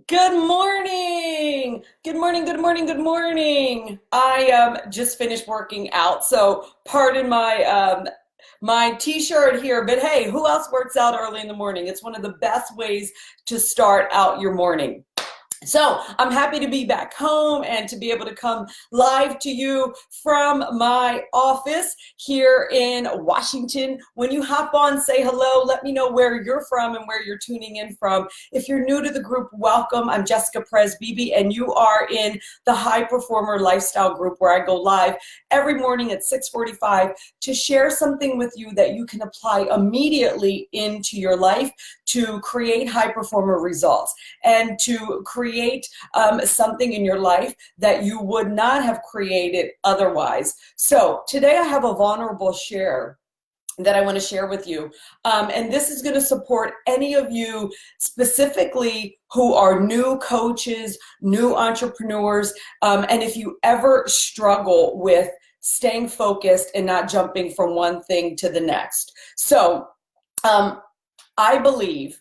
Good morning. Good morning. Good morning. Good morning. I just finished working out, so pardon my t-shirt here, but hey, who else works out early in the morning? It's one of the best ways to start out your morning. So I'm happy to be back home and to be able to come live to you from my office here in Washington. When you hop on, say hello. Let me know where you're from and where you're tuning in from. If you're new to the group, welcome. I'm Jessica Perez-Beebe, and you are in the High Performer Lifestyle Group, where I go live every morning at 6:45 to share something with you that you can apply immediately into your life to create high performer results and to create something in your life that you would not have created otherwise. So today I have a vulnerable share that I want to share with you. And this is going to support any of you specifically who are new coaches, new entrepreneurs, and if you ever struggle with staying focused and not jumping from one thing to the next. So um, I believe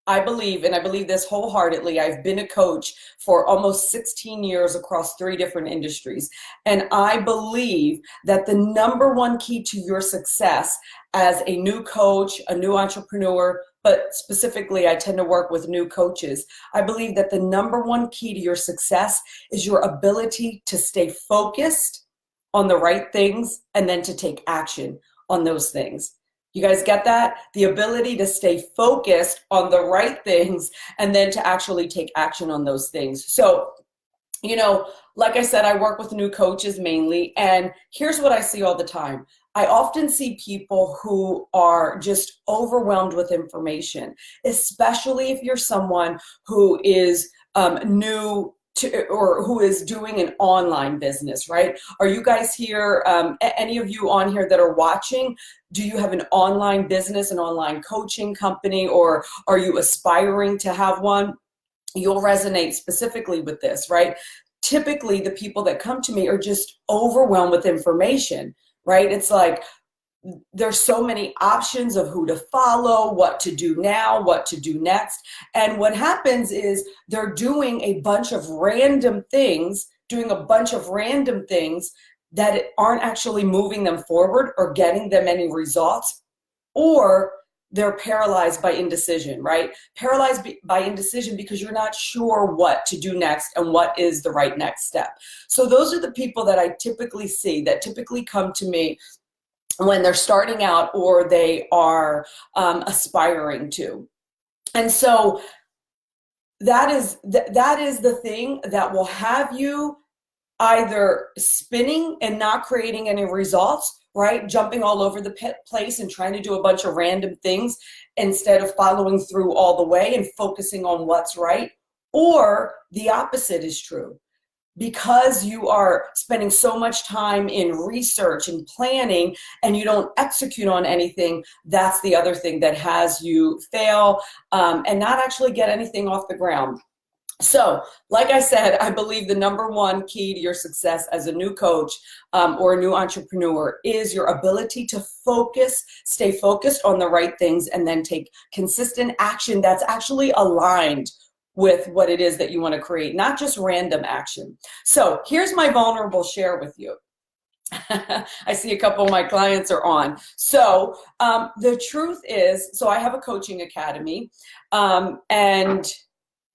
and I believe this wholeheartedly. I've been a coach for almost 16 years across 3 different industries. And I believe that the number one key to your success as a new coach, a new entrepreneur, but specifically I tend to work with new coaches. I believe that the number one key to your success is your ability to stay focused on the right things and then to take action on those things. You guys get that? The ability to stay focused on the right things and then to actually take action on those things. So, like I said, I work with new coaches mainly, and here's what I see all the time. I often see people who are just overwhelmed with information, especially if you're someone who is new to, or who is doing an online business, right? Are you guys here, any of you on here that are watching, do you have an online business, an online coaching company, or are you aspiring to have one? You'll resonate specifically with this, right? Typically, the people that come to me are just overwhelmed with information, right? It's like there's so many options of who to follow, what to do now, what to do next. And what happens is they're doing a bunch of random things, that aren't actually moving them forward or getting them any results, or they're paralyzed by indecision, right? By indecision because you're not sure what to do next and what is the right next step. So those are the people that I typically see, that typically come to me when they're starting out or they are aspiring to. And so that is the thing that will have you either spinning and not creating any results, right? Jumping all over the place and trying to do a bunch of random things instead of following through all the way and focusing on what's right. Or the opposite is true. Because you are spending so much time in research and planning and you don't execute on anything, that's the other thing that has you fail and not actually get anything off the ground. So, like I said, I believe the number one key to your success as a new coach or a new entrepreneur is your ability to stay focused on the right things, and then take consistent action that's actually aligned with what it is that you want to create, not just random action. So here's my vulnerable share with you. I see a couple of my clients are on. So the truth is, so I have a coaching academy, and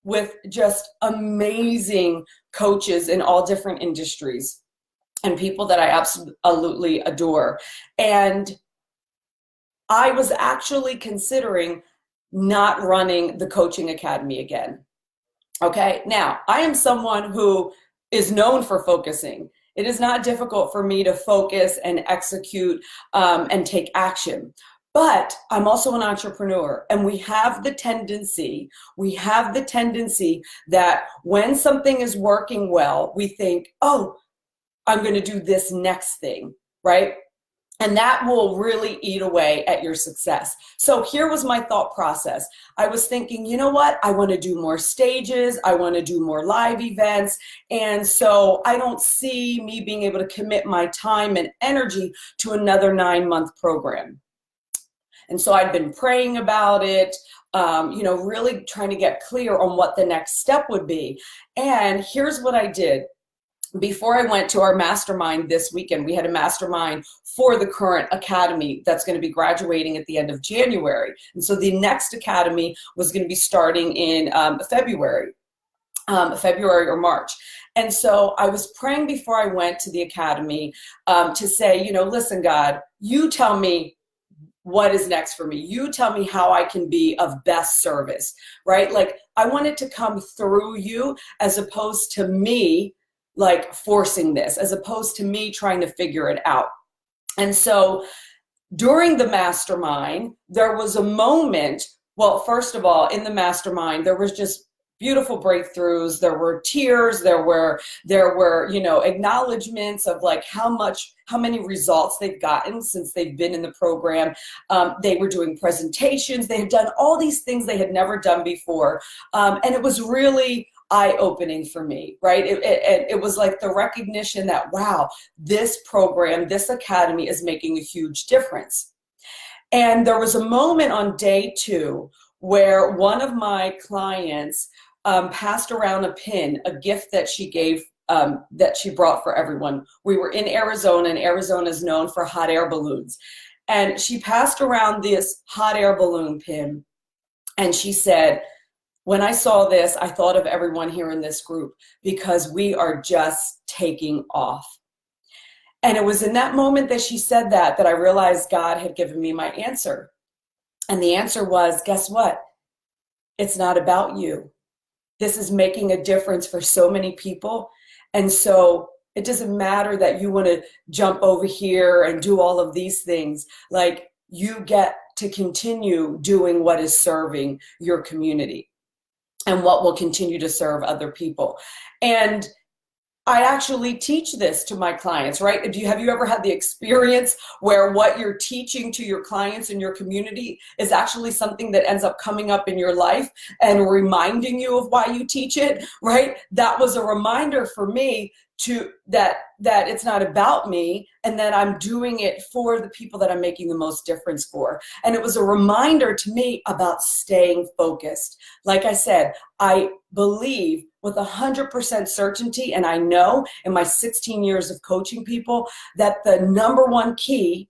with just amazing coaches in all different industries and people that I absolutely adore. And I was actually considering not running the coaching academy again. Okay, now I am someone who is known for focusing. It is not difficult for me to focus and execute and take action. But I'm also an entrepreneur, and we have the tendency that when something is working well, we think, oh, I'm going to do this next thing, right? And that will really eat away at your success. So here was my thought process. I was thinking, you know what? I want to do more stages. I want to do more live events. And so I don't see me being able to commit my time and energy to another 9-month program. And so I'd been praying about it, really trying to get clear on what the next step would be. And here's what I did. Before I went to our mastermind this weekend, we had a mastermind for the current academy that's going to be graduating at the end of January. And so the next academy was going to be starting in February or March. And so I was praying before I went to the academy to say, listen, God, you tell me what is next for me. You tell me how I can be of best service, right? Like, I want it to come through you as opposed to me like forcing this, as opposed to me trying to figure it out. And so during the mastermind, there was a moment, well, first of all, in the mastermind, there was just beautiful breakthroughs. There were tears. There were acknowledgments of like how many results they've gotten since they've been in the program. They were doing presentations. They had done all these things they had never done before. And it was really eye-opening for me, right? It was like the recognition that, wow, this program, this academy is making a huge difference. And there was a moment on day 2 where one of my clients passed around a pin, a gift that she gave, that she brought for everyone. We were in Arizona, and Arizona is known for hot air balloons. And she passed around this hot air balloon pin, and she said, when I saw this, I thought of everyone here in this group because we are just taking off. And it was in that moment that she said that I realized God had given me my answer. And the answer was, guess what? It's not about you. This is making a difference for so many people. And so it doesn't matter that you want to jump over here and do all of these things. Like, you get to continue doing what is serving your community and what will continue to serve other people. And I actually teach this to my clients, right? Have you ever had the experience where what you're teaching to your clients in your community is actually something that ends up coming up in your life and reminding you of why you teach it, right? That was a reminder for me that it's not about me, and that I'm doing it for the people that I'm making the most difference for. And it was a reminder to me about staying focused. Like I said, I believe with 100% certainty, and I know in my 16 years of coaching people, that the number one key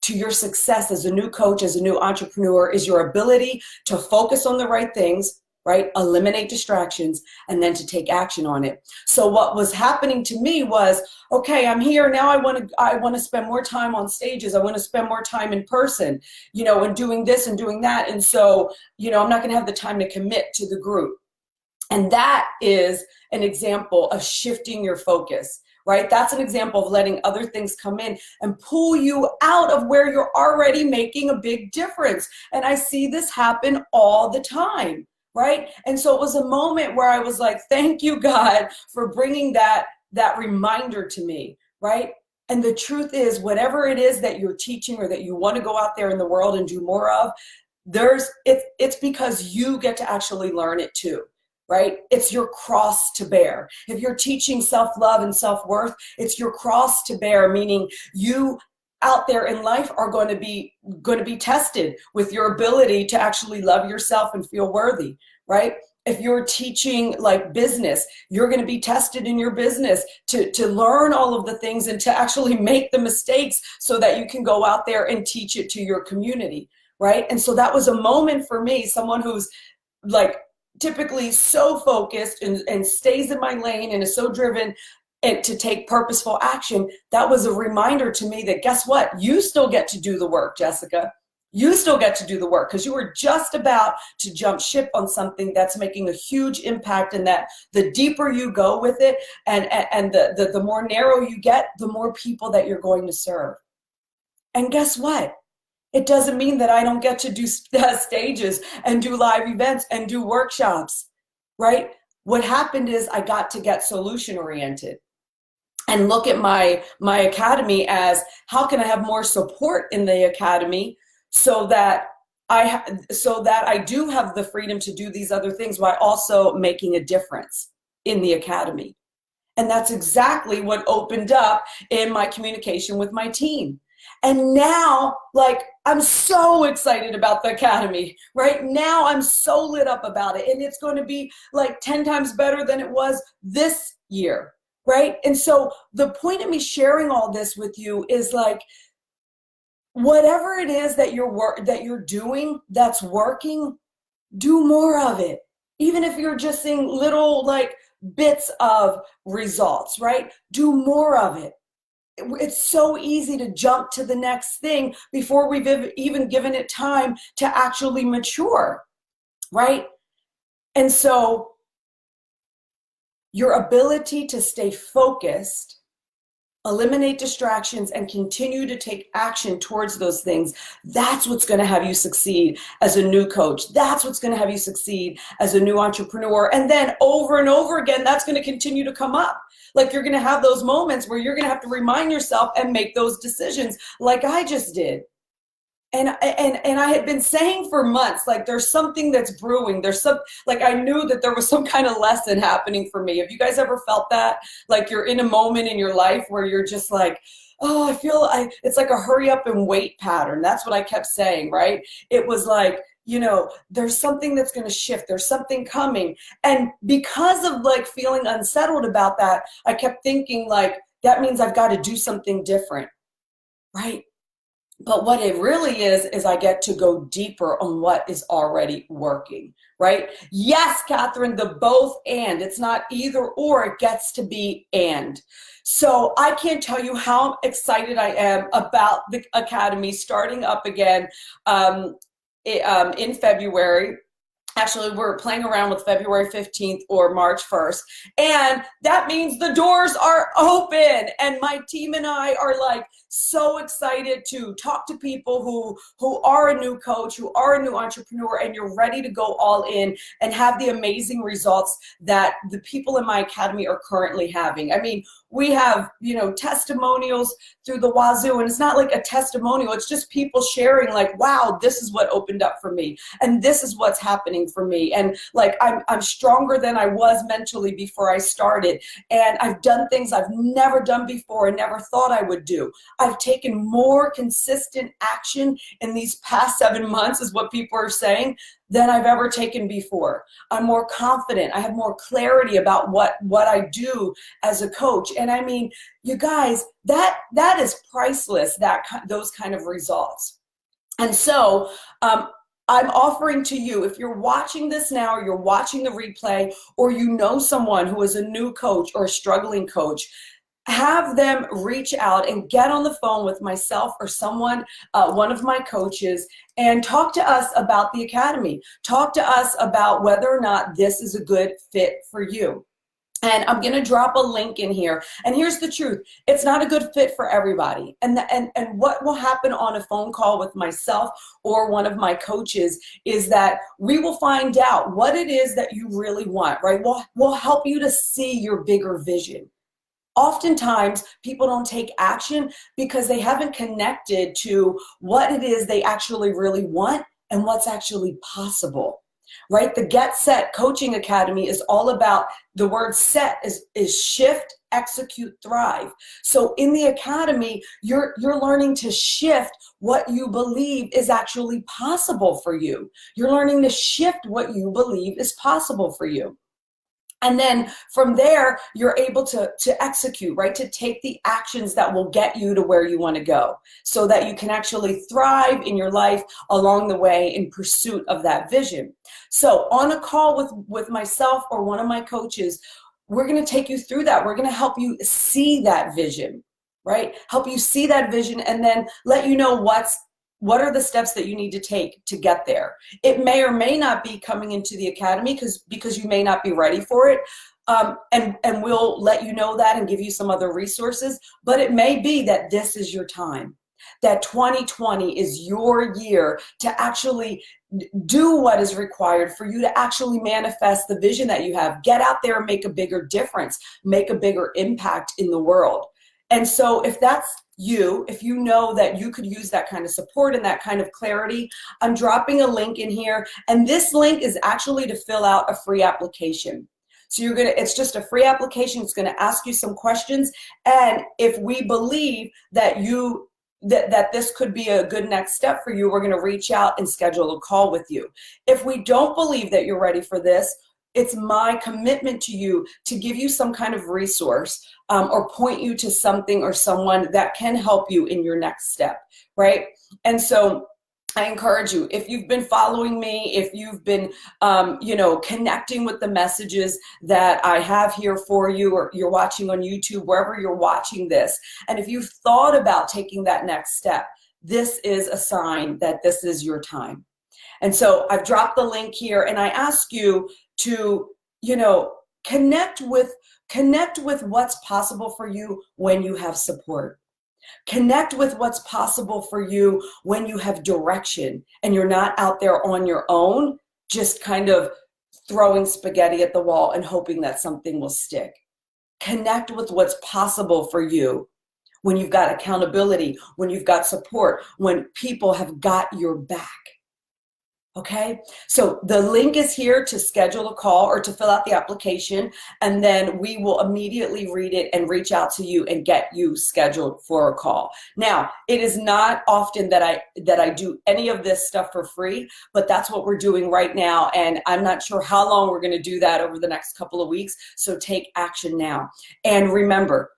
to your success as a new coach, as a new entrepreneur, is your ability to focus on the right things, right? Eliminate distractions, and then to take action on it. So what was happening to me was, okay, I'm here now. I want to spend more time on stages. I want to spend more time in person, and doing this and doing that. And so, I'm not going to have the time to commit to the group. And that is an example of shifting your focus, right? That's an example of letting other things come in and pull you out of where you're already making a big difference. And I see this happen all the time. Right? And so it was a moment where I was like, thank you, God, for bringing that reminder to me, right? And the truth is, whatever it is that you're teaching or that you want to go out there in the world and do more of, it's because you get to actually learn it too, right? It's your cross to bear. If you're teaching self-love and self-worth, it's your cross to bear, meaning you out there in life are going to be tested with your ability to actually love yourself and feel worthy, right? If you're teaching like business, you're going to be tested in your business to learn all of the things and to actually make the mistakes so that you can go out there and teach it to your community, right? And so that was a moment for me, someone who's like typically so focused and stays in my lane and is so driven and to take purposeful action. That was a reminder to me that, guess what? You still get to do the work, Jessica. You still get to do the work because you were just about to jump ship on something that's making a huge impact, and that the deeper you go with it and the more narrow you get, the more people that you're going to serve. And guess what? It doesn't mean that I don't get to do stages and do live events and do workshops, right? What happened is I got to get solution oriented and look at my academy as, how can I have more support in the academy so that I do have the freedom to do these other things while also making a difference in the academy. And that's exactly what opened up in my communication with my team. And now, like, I'm so excited about the Academy. Right now, I'm so lit up about it. And it's going to be like 10 times better than it was this year. Right. And so the point of me sharing all this with you is like, whatever it is that you're doing that's working, do more of it. Even if you're just seeing little like bits of results, right? Do more of it. It's so easy to jump to the next thing before we've even given it time to actually mature, right? And so your ability to stay focused, eliminate distractions, and continue to take action towards those things, that's what's going to have you succeed as a new coach. That's what's going to have you succeed as a new entrepreneur. And then over and over again, that's going to continue to come up. Like, you're going to have those moments where you're going to have to remind yourself and make those decisions like I just did. And I had been saying for months, like, there's something that's brewing. There's some, like, I knew that there was some kind of lesson happening for me. Have you guys ever felt that? Like, you're in a moment in your life where you're just like, oh, it's like a hurry up and wait pattern. That's what I kept saying, right? It was like, there's something that's going to shift. There's something coming. And because of like feeling unsettled about that, I kept thinking like, that means I've got to do something different, right? But what it really is I get to go deeper on what is already working, right? Yes, Catherine, the both and. It's not either or, it gets to be and. So I can't tell you how excited I am about the Academy starting up again in February. Actually, we're playing around with February 15th or March 1st. And that means the doors are open. And my team and I are like so excited to talk to people who are a new coach, who are a new entrepreneur, and you're ready to go all in and have the amazing results that the people in my academy are currently having. I mean, we have, testimonials through the wazoo, and it's not like a testimonial. It's just people sharing like, wow, this is what opened up for me. And this is what's happening for me. And like, I'm stronger than I was mentally before I started. And I've done things I've never done before and never thought I would do. I've taken more consistent action in these past 7 months, is what people are saying, than I've ever taken before. I'm more confident. I have more clarity about what I do as a coach. And I mean, you guys, that is priceless, those kind of results. And so I'm offering to you, if you're watching this now, or you're watching the replay, or you know someone who is a new coach or a struggling coach, have them reach out and get on the phone with myself or someone, one of my coaches, and talk to us about the Academy. Talk to us about whether or not this is a good fit for you. And I'm going to drop a link in here. And here's the truth. It's not a good fit for everybody. And what will happen on a phone call with myself or one of my coaches is that we will find out what it is that you really want, right? We'll help you to see your bigger vision. Oftentimes, people don't take action because they haven't connected to what it is they actually really want and what's actually possible, right? The Get Set Coaching Academy is all about, the word set is shift, execute, thrive. So in the Academy, you're learning to shift what you believe is actually possible for you. You're learning to shift what you believe is possible for you. And then from there, you're able to execute, right? To take the actions that will get you to where you want to go so that you can actually thrive in your life along the way in pursuit of that vision. So on a call with myself or one of my coaches, we're going to take you through that. We're going to help you see that vision, right? Help you see that vision and then let you know what are the steps that you need to take to get there. It may or may not be coming into the Academy because you may not be ready for it. And we'll let you know that and give you some other resources. But it may be that this is your time, that 2020 is your year to actually do what is required for you to actually manifest the vision that you have. Get out there and make a bigger difference, make a bigger impact in the world. And so if that's you, if you know that you could use that kind of support and that kind of clarity, I'm dropping a link in here. And this link is actually to fill out a free application. So it's just a free application. It's going to ask you some questions. And if we believe that you that this could be a good next step for you, we're going to reach out and schedule a call with you. If we don't believe that you're ready for this, it's my commitment to you to give you some kind of resource, or point you to something or someone that can help you in your next step, right? And so I encourage you, if you've been following me, if you've been, connecting with the messages that I have here for you, or you're watching on YouTube, wherever you're watching this, and if you've thought about taking that next step, this is a sign that this is your time. And so I've dropped the link here, and I ask you to, connect with what's possible for you when you have support. Connect with what's possible for you when you have direction and you're not out there on your own, just kind of throwing spaghetti at the wall and hoping that something will stick. Connect with what's possible for you when you've got accountability, when you've got support, when people have got your back. Okay, so the link is here to schedule a call or to fill out the application, and then we will immediately read it and reach out to you and get you scheduled for a call. Now, it is not often that I do any of this stuff for free, but that's what we're doing right now, and I'm not sure how long we're going to do that over the next couple of weeks, so take action now. And remember,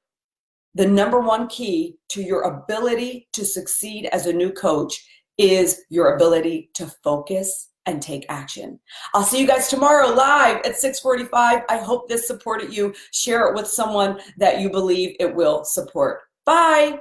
the number one key to your ability to succeed as a new coach is your ability to focus and take action. I'll see you guys tomorrow live at 6:45. I hope this supported you. Share it with someone that you believe it will support. Bye.